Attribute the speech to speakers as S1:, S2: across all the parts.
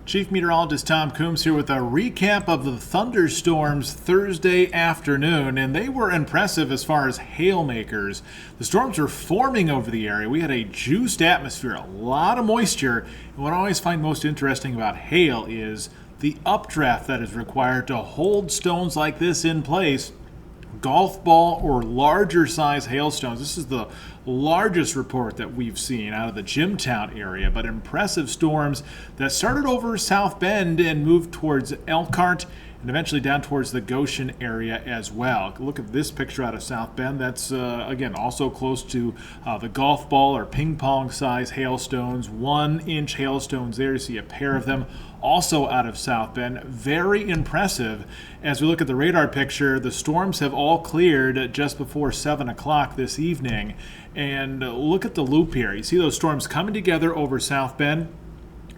S1: Chief Meteorologist Tom Coomes here with a recap of the thunderstorms Thursday afternoon, and they were impressive as far as hail makers. The storms were forming over the area. We had a juiced atmosphere, a lot of moisture, and what I always find most interesting about hail is the updraft that is required to hold stones like this in place. Golf ball or larger size hailstones. This is the largest report that we've seen out of the Jimtown area, but impressive storms that started over South Bend and moved towards Elkhart and eventually down towards the Goshen area as well. Look at this picture out of South Bend. That's, again, also close to the golf ball or ping pong size hailstones. 1-inch hailstones there. You see a pair of them also out of South Bend. Very impressive. As we look at the radar picture, the storms have all cleared just before 7 o'clock this evening. And look at the loop here. You see those storms coming together over South Bend,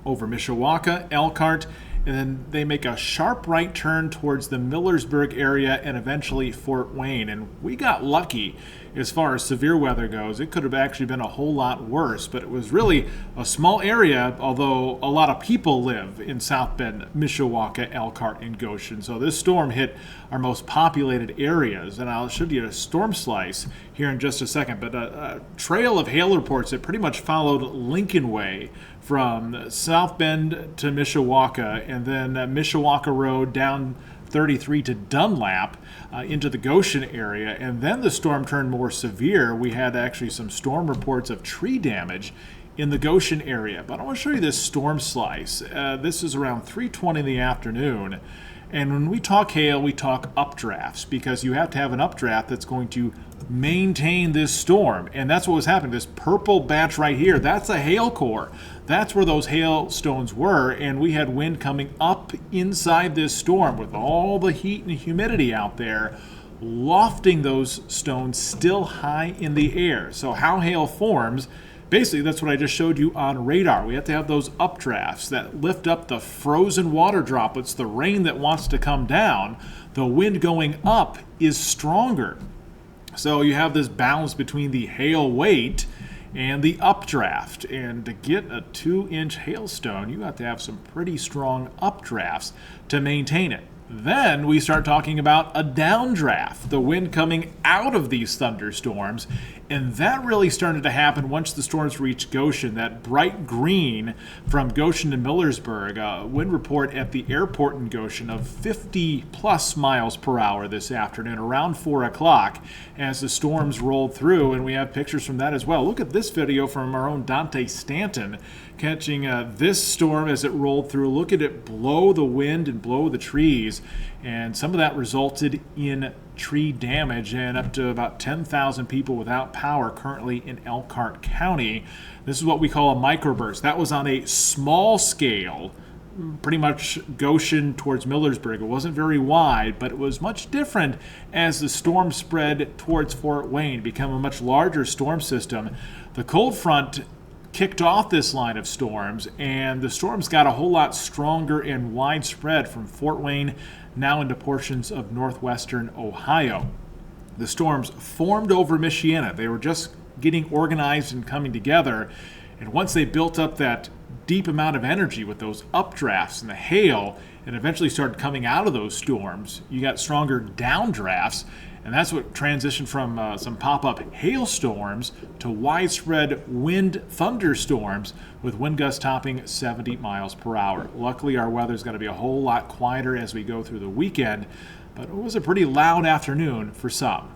S1: over Mishawaka, Elkhart, and then they make a sharp right turn towards the Millersburg area and eventually Fort Wayne. And we got lucky as far as severe weather goes. It could have actually been a whole lot worse, but it was really a small area, although a lot of people live in South Bend, Mishawaka, Elkhart, and Goshen. So this storm hit our most populated areas, and I'll show you a storm slice here in just a second, but a trail of hail reports that pretty much followed Lincoln Way from South Bend to Mishawaka, and then Mishawaka Road down 33 to Dunlap into the Goshen area, and then the storm turned more severe. We had actually some storm reports of tree damage in the Goshen area, but I want to show you this storm slice. This is around 3:20 in the afternoon, and when we talk hail, we talk updrafts, because you have to have an updraft that's going to maintain this storm, and that's what was happening. This purple batch right here, that's a hail core. That's where those hailstones were, and we had wind coming up inside this storm with all the heat and humidity out there, lofting those stones still high in the air. So how hail forms, basically that's what I just showed you on radar. We have to have those updrafts that lift up the frozen water droplets, the rain that wants to come down. The wind going up is stronger. So you have this balance between the hail weight and the updraft. And to get a 2-inch hailstone, you have to have some pretty strong updrafts to maintain it. Then we start talking about a downdraft, the wind coming out of these thunderstorms, and that really started to happen once the storms reached Goshen. That bright green from Goshen to Millersburg, a wind report at the airport in Goshen of 50 plus miles per hour this afternoon around 4 o'clock as the storms rolled through, and we have pictures from that as well. Look at this video from our own Dante Stanton catching this storm as it rolled through. Look at it blow the wind and blow the trees, and some of that resulted in tree damage and up to about 10,000 people without power currently in Elkhart County. This is what we call a microburst. That was on a small scale, pretty much Goshen towards Millersburg. It wasn't very wide, but it was much different as the storm spread towards Fort Wayne, became a much larger storm system. The cold front kicked off this line of storms, and the storms got a whole lot stronger and widespread from Fort Wayne now into portions of northwestern Ohio. The storms formed over Michiana. They were just getting organized and coming together, and once they built up that deep amount of energy with those updrafts and the hail and eventually started coming out of those storms, you got stronger downdrafts. And that's what transitioned from some pop-up hailstorms to widespread wind thunderstorms with wind gusts topping 70 miles per hour. Luckily, our weather's going to be a whole lot quieter as we go through the weekend, but it was a pretty loud afternoon for some.